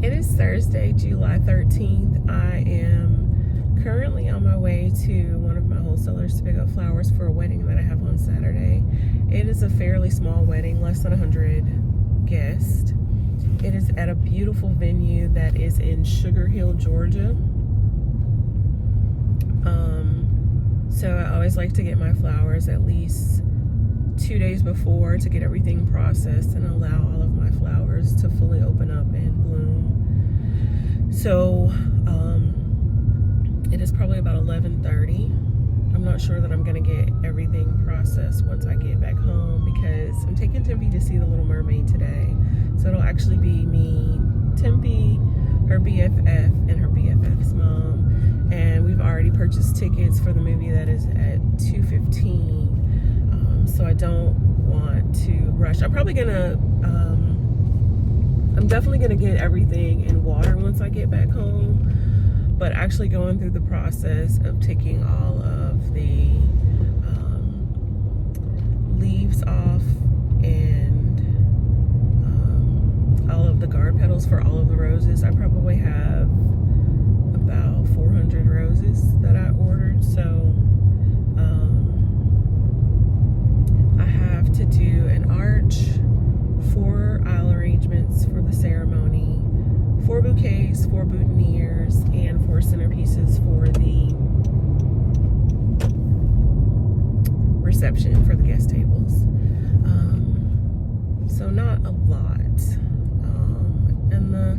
It is Thursday, July 13th. I am currently on my way to one of my wholesalers to pick up flowers for a wedding that I have on Saturday. It is a fairly small wedding, less than 100 guests. It is at a beautiful venue that is in Sugar Hill, Georgia. So I always like to get my flowers at least 2 days before to get everything processed and allow all of my flowers to fully open up and bloom. So it is probably about 11:30. I'm not sure that I'm gonna get everything processed once I get back home because I'm taking Tempe to see The Little Mermaid today. So it'll actually be me, Tempe, her BFF, and her BFF's mom. And we've already purchased tickets for the movie that is at 2:15. So I don't want to rush. I'm definitely gonna get everything in water once I get back home. But actually going through the process of taking all of the leaves off and all of the guard petals for all of the roses. I probably have about 400 roses that I ordered. So I have to do an arch, 4 aisle arrangements for the ceremony, 4 bouquets, 4 boutonnieres, and 4 centerpieces for the reception for the guest tables. So not a lot. And the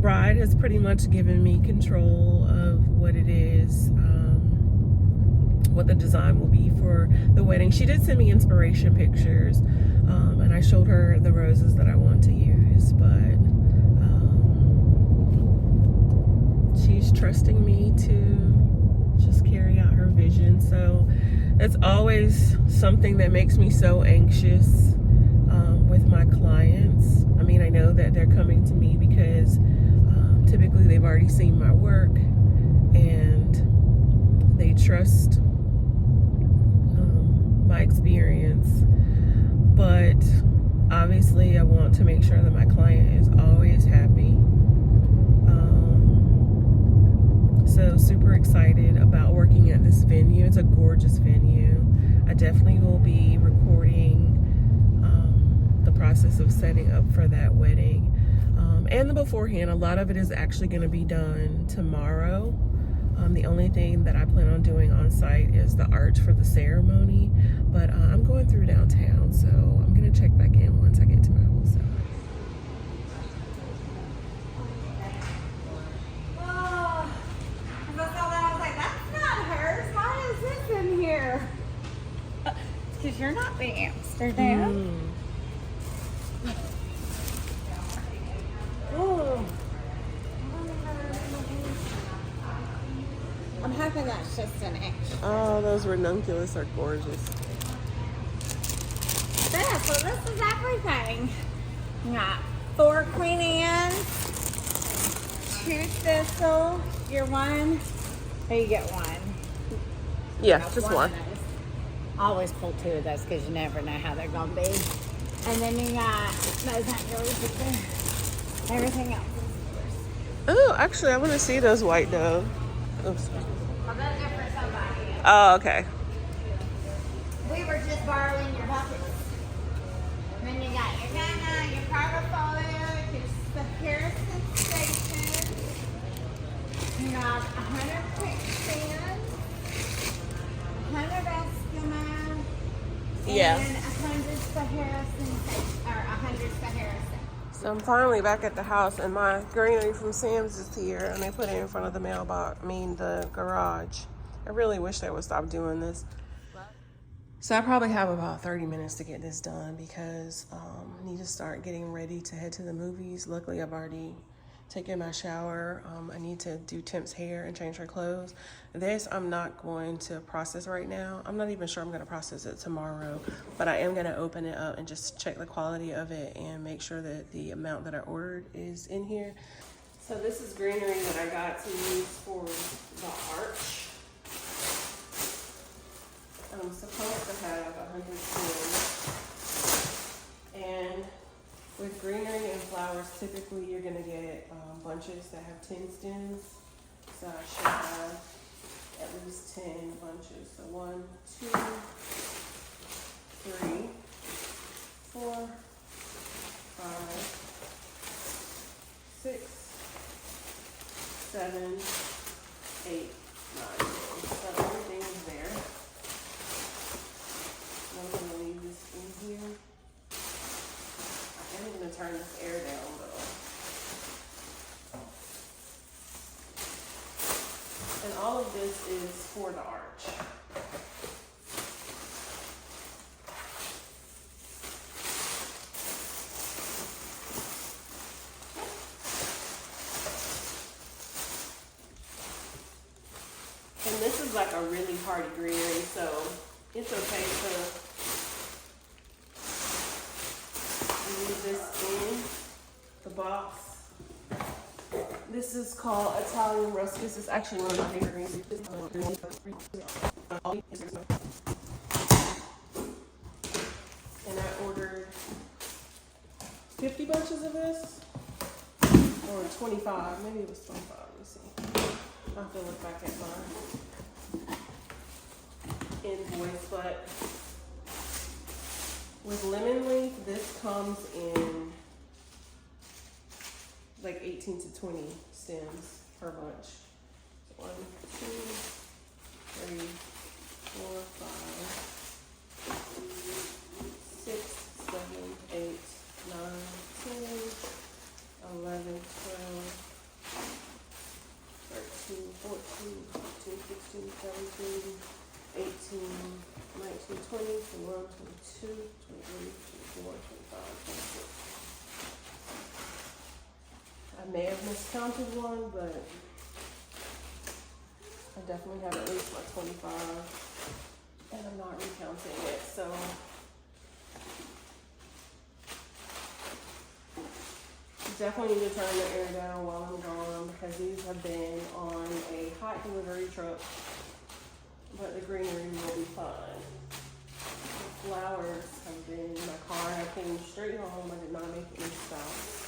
bride has pretty much given me control of what it is, what the design will be for the wedding. She did send me inspiration pictures, and I showed her the roses that I want to use, but she's trusting me to just carry out her vision. So it's always something that makes me so anxious with my clients. I mean, I know that they're coming to me because typically they've already seen my work and they trust my experience. But obviously I want to make sure that my client is always happy. So super excited about working at this venue. It's a gorgeous venue. I definitely will be recording the process of setting up for that wedding. And the beforehand, a lot of it is actually going to be done tomorrow. The only thing that I plan on doing on site is the arch for the ceremony. But I'm going through downtown, so I'm going to check back in once I get to my wholesale. Because you're not the Amsterdam. Oh, I'm hoping that's just an inch. oh, those ranunculus are gorgeous. Yeah, so this is everything. You got 4 Queen Anne's, 2 Thistle, your one, or you get one. Yeah, just one. of those. Always pull 2 of those because you never know how they're going to be. And then you got those roses there. Everything else is yours. Oh, actually, I want to see those white dove. Oops. Well, those are for somebody else. Oh, okay. We were just borrowing your buckets. Then you got your Nana, your portfolio, your Harrison Station. You got 100 quicksand, 100 Eskimo, Yeah. and 100 for Harrison, or 100 for Harrison. So I'm finally back at the house, and my greenery from Sam's is here, and they put it in front of the the garage. I really wish they would stop doing this. So I probably have about 30 minutes to get this done because I need to start getting ready to head to the movies. Luckily, I've already taken my shower. I need to do Temp's hair and change her clothes. This I'm not going to process right now. I'm not even sure I'm going to process it tomorrow, but I am going to open it up and just check the quality of it and make sure that the amount that I ordered is in here. So this is greenery that I got to use for the arch. I'm supposed to have 100 pins, and With greenery and flowers, typically you're gonna get bunches that have 10 stems. So I should have at least 10 bunches. So 1, 2, 3, 4, 5, 6, 7, 8, 9. So everything is there. I'm gonna leave this in here. I'm gonna turn this air down though. And all of this is for the arch. And this is like a really hardy greenery, so it's okay to leave this in the box. This is called Italian Ruscus. It's actually one of my favorite greens. And I ordered 50 bunches of this, or 25. Maybe it was 25. Let me see. I have to look back at my invoice, but with lemon leaf, this comes in like 18 to 20 stems per bunch. 1, 2, 3, 4, 5, 6, 7, 8, 9, 10, 11, 12, 13, 14, 15, 16, 17, 18, 19, 20, 21, 22, 23, 24, 25, 26. I may have miscounted one, but I definitely have at least my 25, and I'm not recounting it, so. Definitely need to turn the air down while I'm gone because these have been on a hot delivery truck, but the greenery will be fine. The flowers have been in my car. I came straight home. I did not make any stops.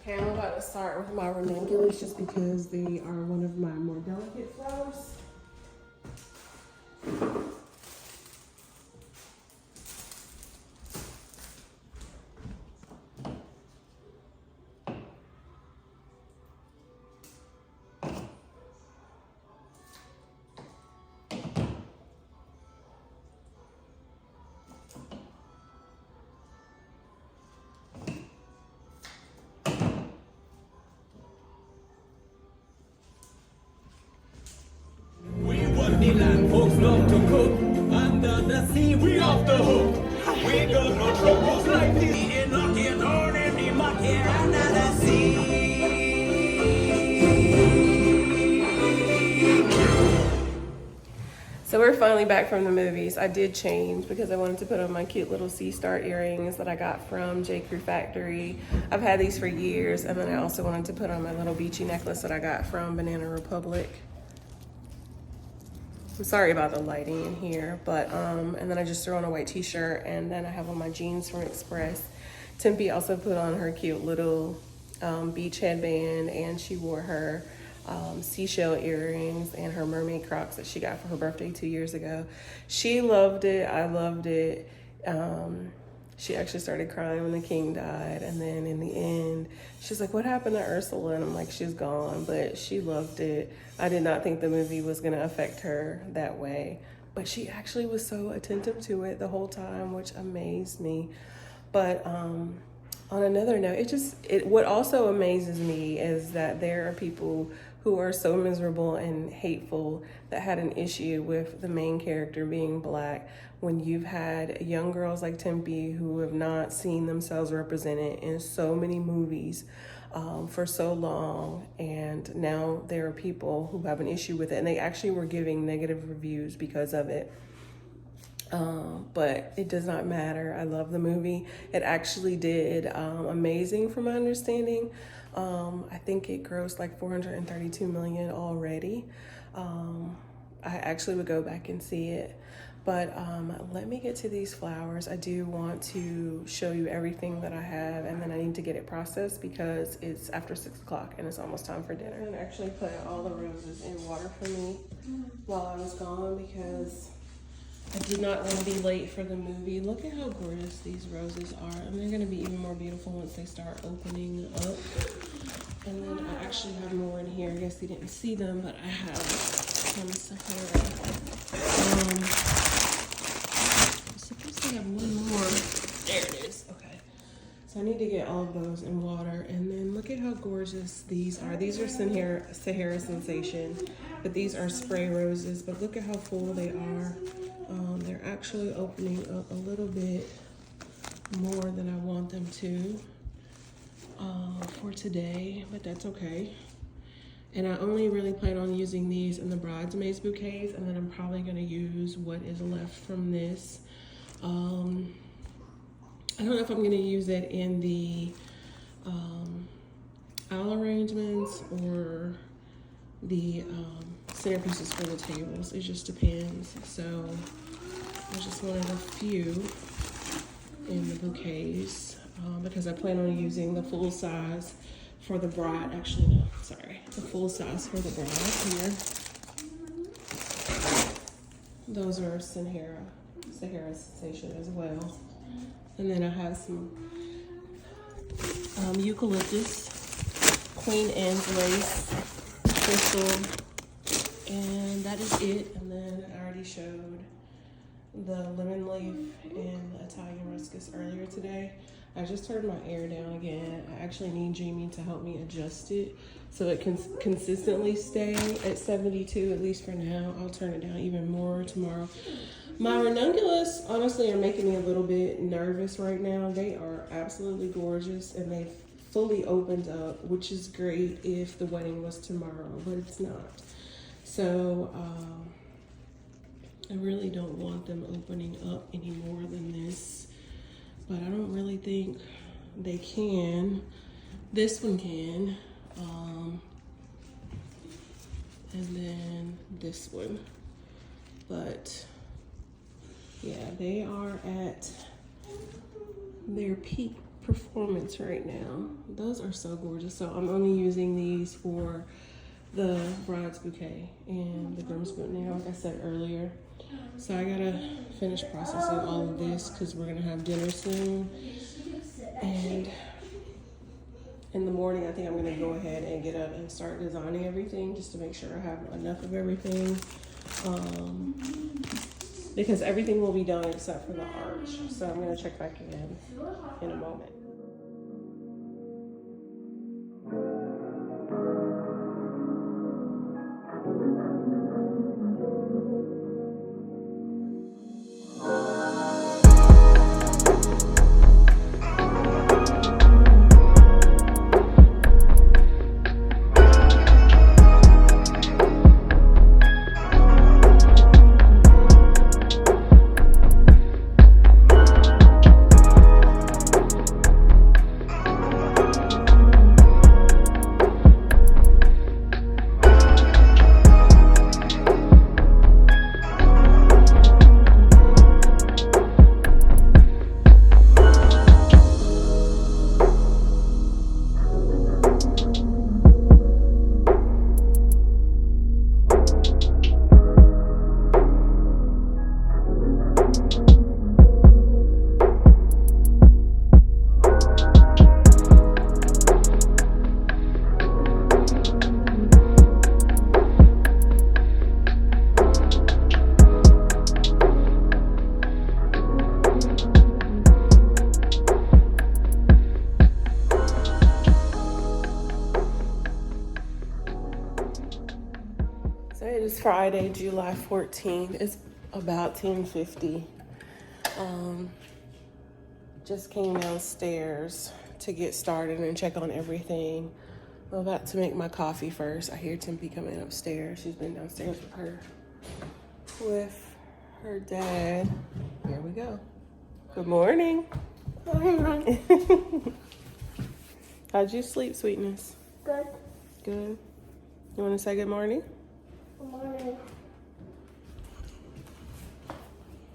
Okay, I'm about to start with my ranunculus just because they are one of my more delicate flowers. Land folks love to cook. Under the sea, we off the hook. We got no troubles like this. In lucky on any mucky under the sea. So we're finally back from the movies. I did change because I wanted to put on my cute little sea star earrings that I got from J. Crew Factory. I've had these for years, and then I also wanted to put on my little beachy necklace that I got from Banana Republic. I'm sorry about the lighting in here, but and then I just threw on a white t-shirt, and then I have on my jeans from Express. Tempe also put on her cute little beach headband, and she wore her seashell earrings and her mermaid Crocs that she got for her birthday 2 years ago. She loved it. I loved it. She actually started crying when the king died, and then in the end she's like, what happened to Ursula? And I'm like, she's gone. But she loved it. I did not think the movie was going to affect her that way, but she actually was so attentive to it the whole time, which amazed me. But on another note, what also amazes me is that there are people who are so miserable and hateful that had an issue with the main character being Black, when you've had young girls like Tempe who have not seen themselves represented in so many movies for so long, and now there are people who have an issue with it, and they actually were giving negative reviews because of it. But it does not matter. I love the movie. It actually did amazing from my understanding. I think it grossed like $432 million already. I actually would go back and see it. But let me get to these flowers. I do want to show you everything that I have, and then I need to get it processed because it's after 6 o'clock and it's almost time for dinner. And actually put all the roses in water for me while I was gone because I did not want to be late for the movie. Look at how gorgeous these roses are, and they're going to be even more beautiful once they start opening up. And then I actually have more in here. I guess you didn't see them, but I have some Sahara. I'm supposed to have one more. There it is. Okay. So I need to get all of those in water. And then look at how gorgeous these are. These are Sahara Sensation, but these are spray roses. But look at how full they are. They're actually opening up a little bit more than I want them to for today, but that's okay. And I only really plan on using these in the bridesmaids bouquets, and then I'm probably going to use what is left from this. I don't know if I'm going to use it in the aisle arrangements or the centerpieces for the tables. It just depends. So I just wanted a few in the bouquets because I plan on using the full size for the bride. Actually, no, sorry, the full size for the bride here. Those are Sahara Sensation as well. And then I have some eucalyptus, Queen Anne's lace, crystal, and that is it. And then I already showed the lemon leaf and the Italian ruscus earlier today. I just turned my air down again. I actually need Jamie to help me adjust it so it can consistently stay at 72, at least for now. I'll turn it down even more tomorrow. My ranunculus honestly are making me a little bit nervous right now. They are absolutely gorgeous and they've fully opened up, which is great if the wedding was tomorrow, but it's not. So I really don't want them opening up any more than this, but I don't really think they can. This one can, and then this one. But yeah, they are at their peak performance right now. Those are so gorgeous. So I'm only using these for the bride's bouquet and the groom's bouquet, like I said earlier. So I gotta finish processing all of this because we're gonna have dinner soon. And in the morning, I think I'm gonna go ahead and get up and start designing everything just to make sure I have enough of everything. Because everything will be done except for the arch. So I'm gonna check back in a moment. It is Friday, July 14th. It's about 10:50. Just came downstairs to get started and check on everything. I'm about to make my coffee first. I hear Tempe coming upstairs. She's been downstairs with her dad. Here we go. Good morning. How'd you sleep, sweetness? Good. Good. You want to say good morning? Good morning.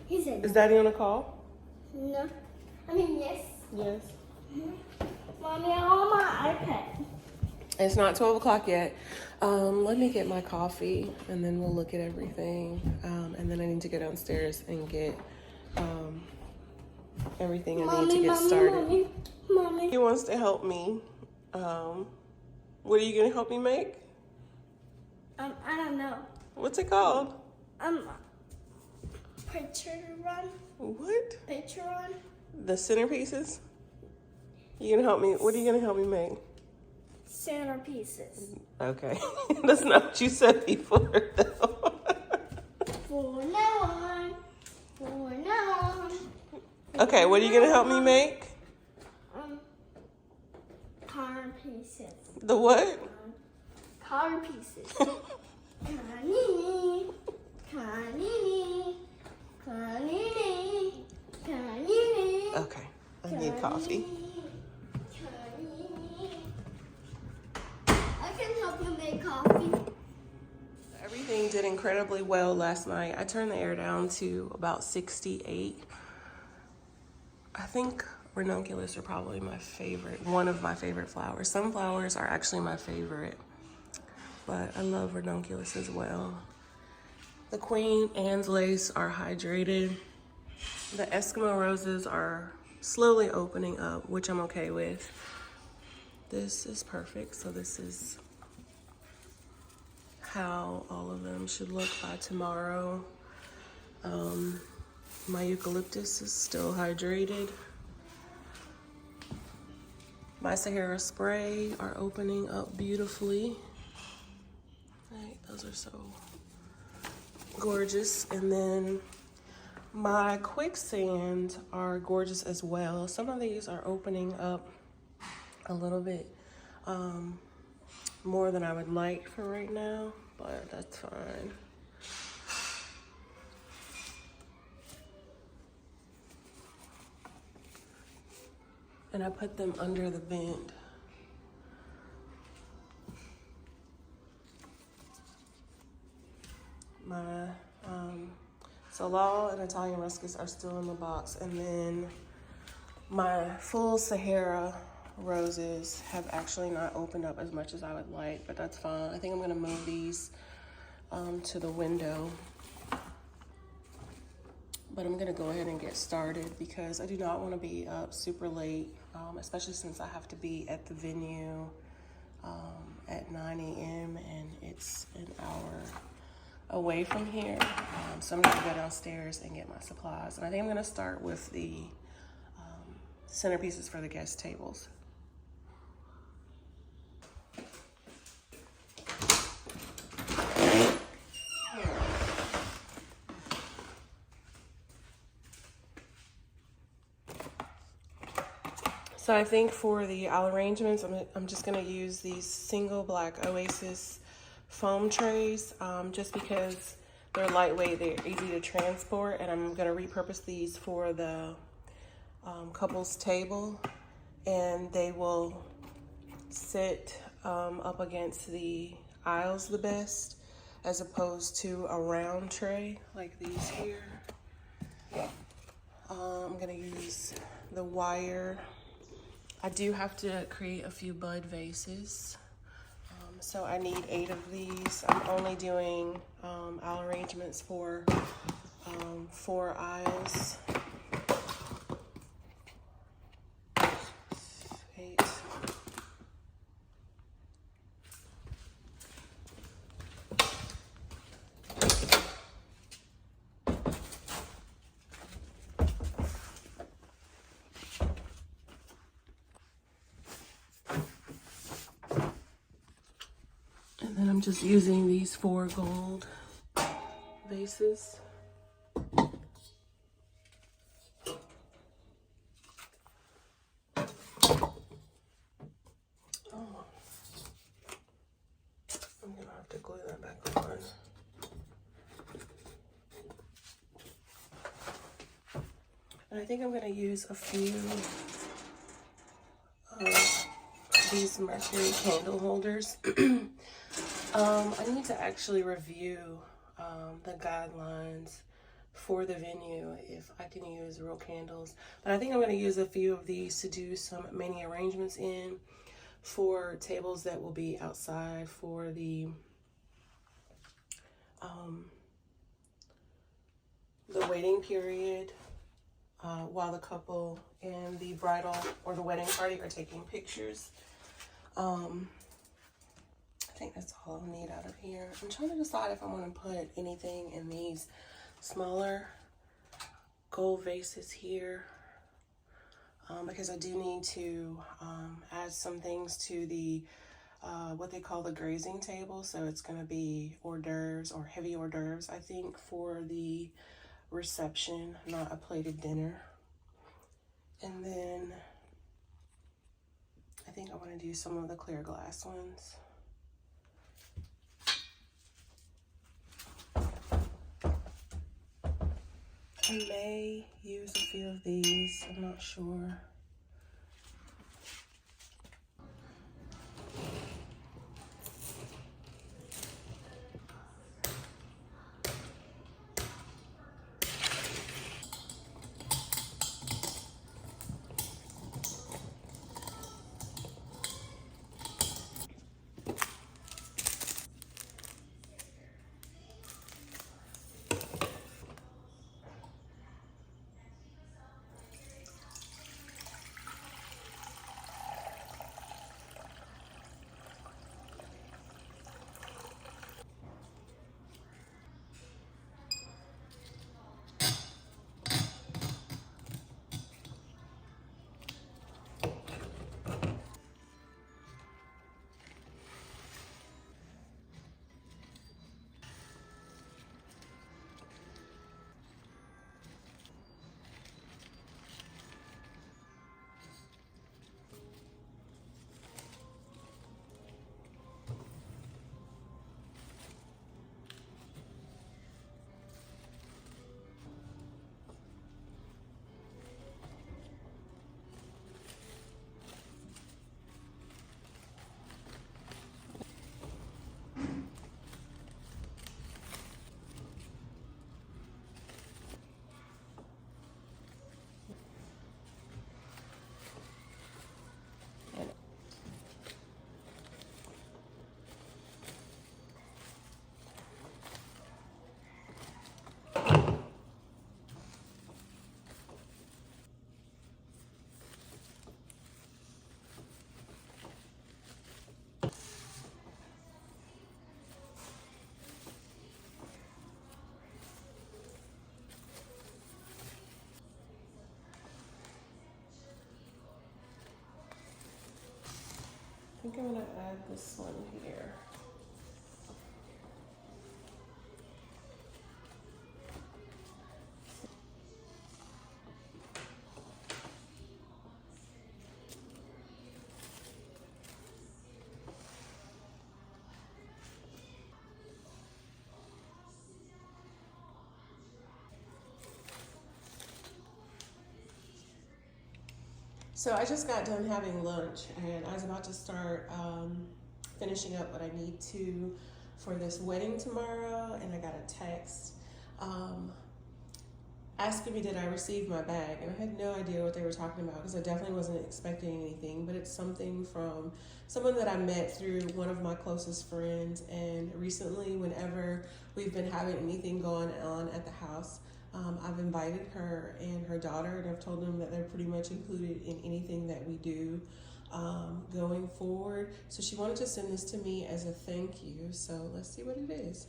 He said Is Daddy on a call? no. I mean yes. Yes. Mommy, I'm on my iPad. It's not 12 o'clock yet. Let me get my coffee and then we'll look at everything. And then I need to go downstairs and get everything I need to get started. Mommy. He wants to help me. What are you gonna help me make? I don't know. What's it called? Picture run. What? Picture run. The centerpieces? You gonna help me? What are you gonna help me make? Centerpieces. Okay. That's not what you said before, though. For now on. For now on. Okay, what are you gonna help me make? Car pieces. The what? Car pieces. Kanini. Kanini. Kanini. Kanini. Okay, I need coffee. I can help you make coffee. Everything did incredibly well last night. I turned the air down to about 68. I think ranunculus are probably my favorite, one of my favorite flowers. Sunflowers are actually my favorite, but I love ranunculus as well. The Queen Anne's lace are hydrated. The Eskimo roses are slowly opening up, which I'm okay with. This is perfect, so this is how all of them should look by tomorrow. My eucalyptus is still hydrated. My Sahara spray are opening up beautifully. Right, those are so gorgeous. And then my quicksand are gorgeous as well. Some of these are opening up a little bit more than I would like for right now, but that's fine. And I put them under the vent. My Floral and Italian ruscus are still in the box, and then my full Sahara roses have actually not opened up as much as I would like, but that's fine. I think I'm gonna move these to the window. But I'm gonna go ahead and get started because I do not wanna be up super late, especially since I have to be at the venue at 9 a.m. and it's an hour away from here. So I'm gonna go downstairs and get my supplies. And I think I'm gonna start with the centerpieces for the guest tables. So I think for the aisle arrangements, I'm just gonna use these single black Oasis foam trays just because they're lightweight, they're easy to transport, and I'm gonna repurpose these for the couples table, and they will sit up against the aisles the best as opposed to a round tray like these here. I'm gonna use the wire. I do have to create a few bud vases. So I need 8 of these. I'm only doing aisle arrangements for 4 aisles. 8. And then I'm just using these 4 gold vases. Oh, I'm gonna have to glue that back on. And I think I'm gonna use a few of these Mercury candle holders. I need to actually review the guidelines for the venue if I can use real candles. But I think I'm going to use a few of these to do some mini arrangements in for tables that will be outside for the waiting period while the couple and the bridal or the wedding party are taking pictures. I think that's all I'll need out of here. I'm trying to decide if I want to put anything in these smaller gold vases here, because I do need to add some things to the what they call the grazing table. So it's going to be hors d'oeuvres or heavy hors d'oeuvres, I think, for the reception, not a plated dinner. And then I think I want to do some of the clear glass ones. I may use a few of these, I'm not sure. I think I'm going to add this one here. So I just got done having lunch and I was about to start finishing up what I need to for this wedding tomorrow, and I got a text asking me did I receive my bag, and I had no idea what they were talking about because I definitely wasn't expecting anything, but it's something from someone that I met through one of my closest friends. And recently, whenever we've been having anything going on at the house, I've invited her and her daughter, and I've told them that they're pretty much included in anything that we do going forward. So she wanted to send this to me as a thank you. So let's see what it is.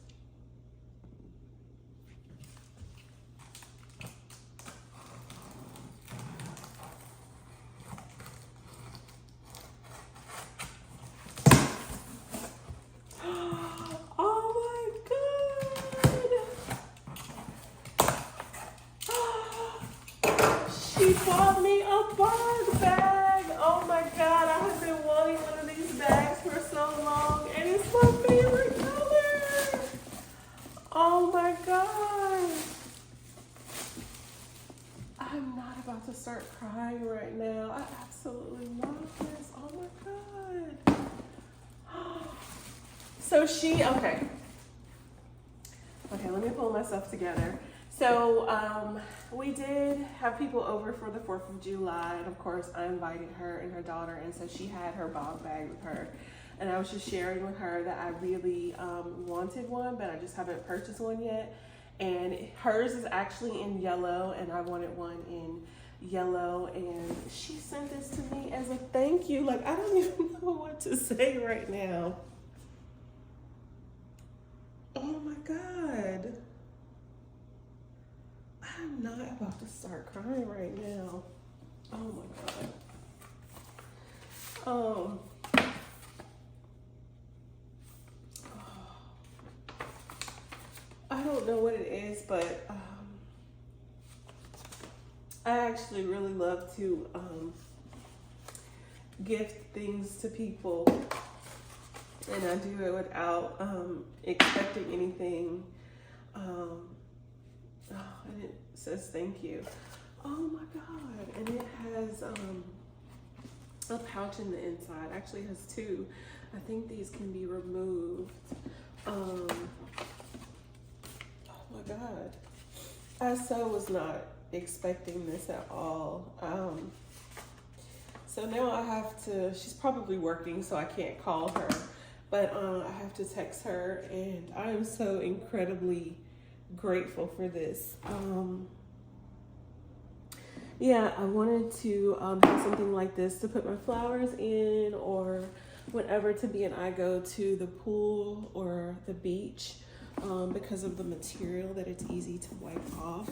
She bought me a bug bag. Oh my God, I have been wanting one of these bags for so long, and it's my favorite color. Oh my God. I'm not about to start crying right now. I absolutely love this. Oh my God. So okay. Okay, let me pull myself together. So we did have people over for the 4th of July, and of course I invited her and her daughter, and so she had her bog bag with her. And I was just sharing with her that I really wanted one, but I just haven't purchased one yet. And hers is actually in yellow, and I wanted one in yellow, and she sent this to me as a thank you. Like, I don't even know what to say right now. Oh my God. I'm not about to start crying right now. Oh my God. I don't know what it is, but I actually really love to gift things to people, and I do it without expecting anything. And it says thank you. Oh my God. And it has a pouch in the inside. Actually, it has 2. I think these can be removed. Oh my God. I so was not expecting this at all. So now I have to, she's probably working, so I can't call her, but I have to text her, and I am so incredibly grateful for this. Yeah, I wanted to have something like this to put my flowers in, or whatever, to be, and I go to the pool or the beach because of the material, that it's easy to wipe off.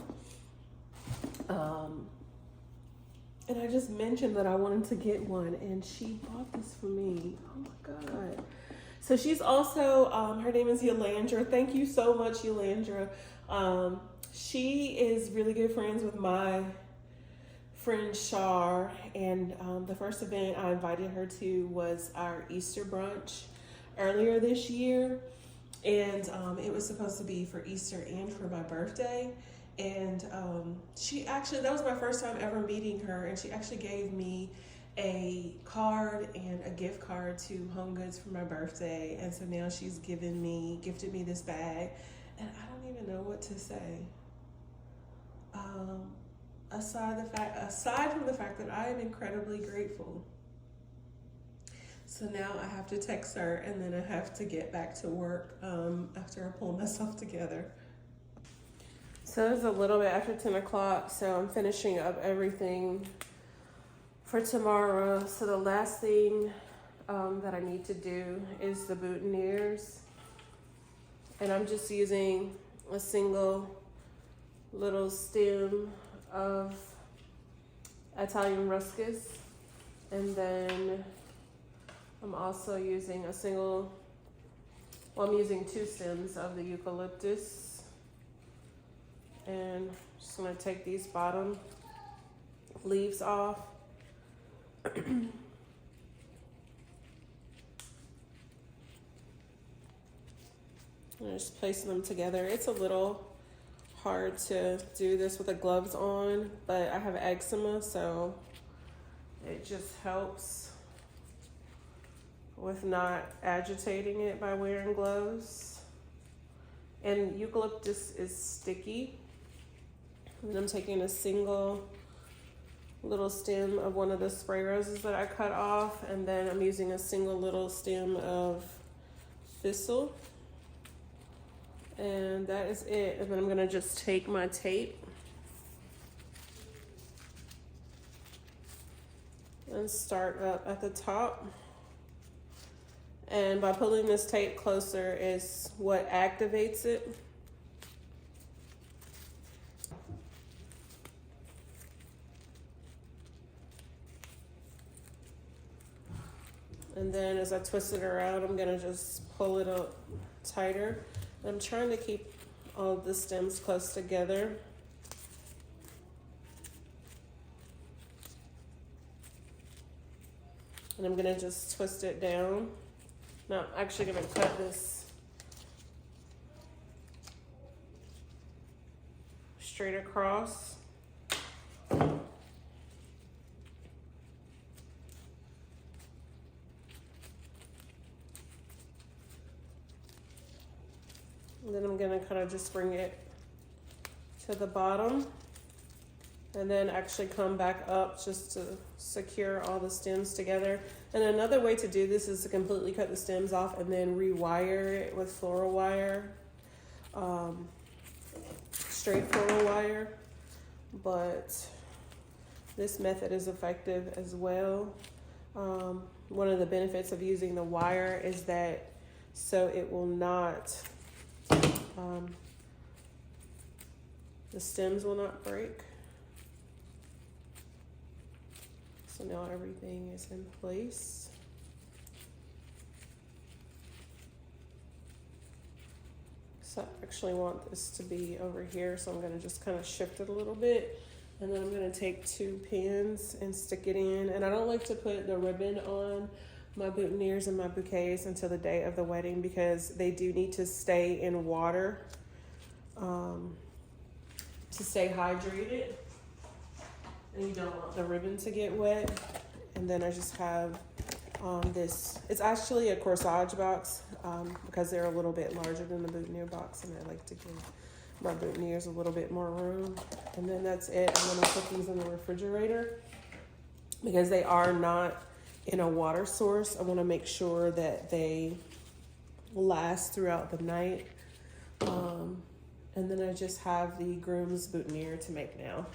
And I just mentioned that I wanted to get one, and she bought this for me. Oh my God. So she's also, her name is Yolandra. Thank you so much, Yolandra. She is really good friends with my friend Shar, and the first event I invited her to was our Easter brunch earlier this year. And it was supposed to be for Easter and for my birthday. And she actually, that was my first time ever meeting her, and she actually gave me a card and a gift card to Home Goods for my birthday. And so now she's gifted me this bag, and I don't even know what to say. Aside from the fact that I am incredibly grateful. So now I have to text her, and then I have to get back to work after I pull myself together. So it's a little bit after 10 o'clock, so I'm finishing up everything for tomorrow. So the last thing that I need to do is the boutonnieres. And I'm just using a single little stem of Italian ruscus. And then I'm also using I'm using 2 stems of the eucalyptus. And I'm just gonna take these bottom leaves off. And just placing them together. It's a little hard to do this with the gloves on, but I have eczema, so it just helps with not agitating it by wearing gloves. And eucalyptus is sticky. And I'm taking a single little stem of one of the spray roses that I cut off, and then I'm using a single little stem of thistle. And that is it. And then I'm gonna just take my tape and start up at the top. And by pulling this tape closer is what activates it. And then as I twist it around, I'm gonna just pull it up tighter. I'm trying to keep all of the stems close together. And I'm gonna just twist it down. Now I'm actually gonna cut this straight across. gonna kind of just bring it to the bottom and then actually come back up just to secure all the stems together. And another way to do this is to completely cut the stems off and then rewire it with floral wire, straight floral wire. But this method is effective as well. One of the benefits of using the wire is that so it will not, the stems will not break. So now everything is in place. So I actually want this to be over here, so I'm gonna just kind of shift it a little bit. And then I'm gonna take 2 pins and stick it in. And I don't like to put the ribbon on my boutonnieres and my bouquets until the day of the wedding because they do need to stay in water to stay hydrated. And you don't want the ribbon to get wet. And then I just have this, it's actually a corsage box because they're a little bit larger than the boutonniere box, and I like to give my boutonnieres a little bit more room. And then that's it. I'm gonna put these in the refrigerator because they are not in a water source. I wanna make sure that they last throughout the night. And then I just have the groom's boutonniere to make now.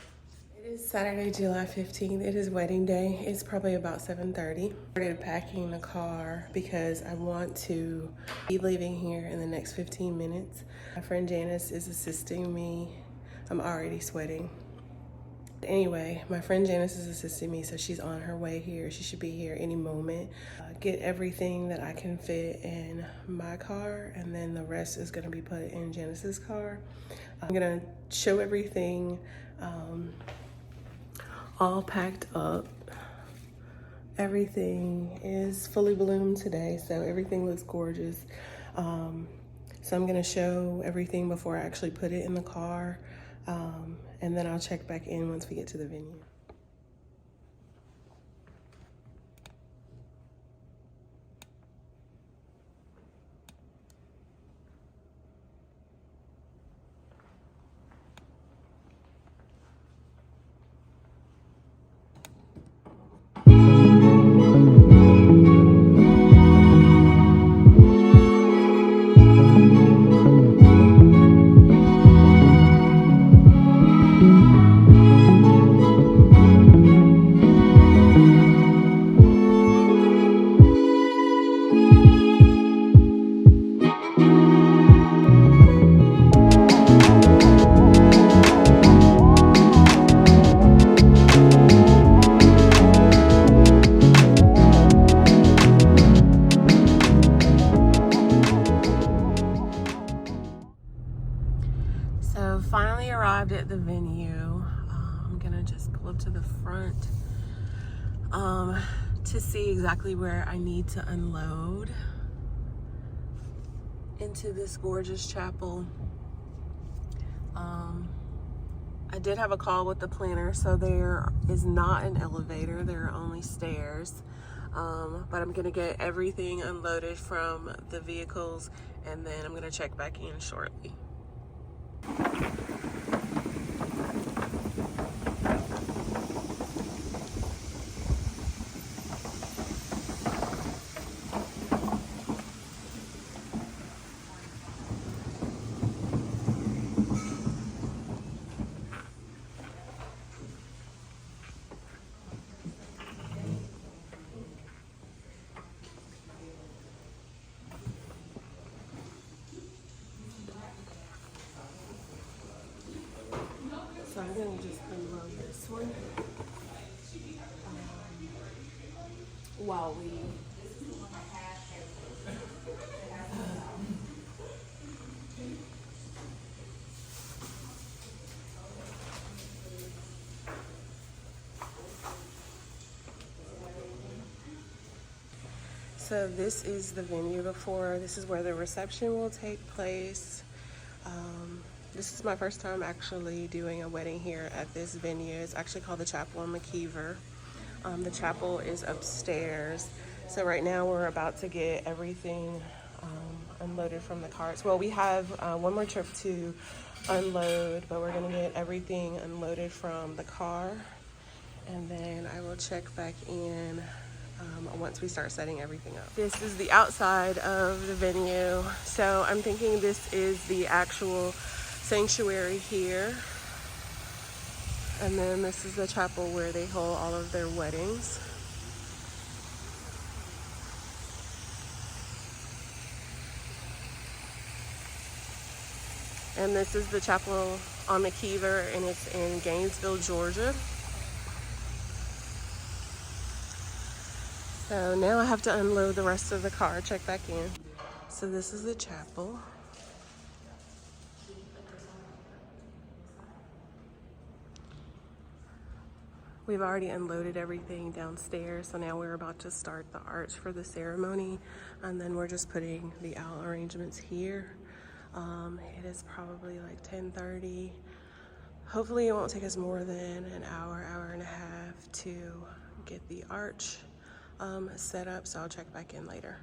It is Saturday, July 15th. It is wedding day. It's probably about 7:30. I started packing the car because I want to be leaving here in the next 15 minutes. My friend Janice is assisting me. I'm already sweating. Anyway, my friend Janice is assisting me, so she's on her way here. She should be here any moment. Get everything that I can fit in my car, and then the rest is gonna be put in Janice's car. I'm gonna show everything all packed up. Everything is fully bloomed today, so everything looks gorgeous. So I'm gonna show everything before I actually put it in the car, and then I'll check back in once we get to the venue. So finally arrived at the venue. I'm gonna just pull up to the front to see exactly where I need to unload into this gorgeous chapel. I did have a call with the planner, so there is not an elevator, there are only stairs. But I'm gonna get everything unloaded from the vehicles, and then I'm gonna check back in shortly. So I'm gonna just unload this one while we So this is the venue before. This is where the reception will take place. This is my first time actually doing a wedding here at this venue. It's actually called the Chapel in McKeever. The chapel is upstairs. So right now we're about to get everything unloaded from the carts. Well, we have one more trip to unload, but we're gonna get everything unloaded from the car, and then I will check back in once we start setting everything up. This is the outside of the venue. So I'm thinking this is the actual sanctuary here. And then this is the chapel where they hold all of their weddings. And this is the chapel on McKeever, and it's in Gainesville, Georgia. So now I have to unload the rest of the car, check back in. So this is the chapel. We've already unloaded everything downstairs, so now we're about to start the arch for the ceremony, and then we're just putting the aisle arrangements here. It is probably like 10:30. Hopefully it won't take us more than an hour, hour and a half to get the arch set up, so I'll check back in later.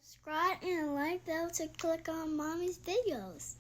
Subscribe and like bell to click on mommy's videos.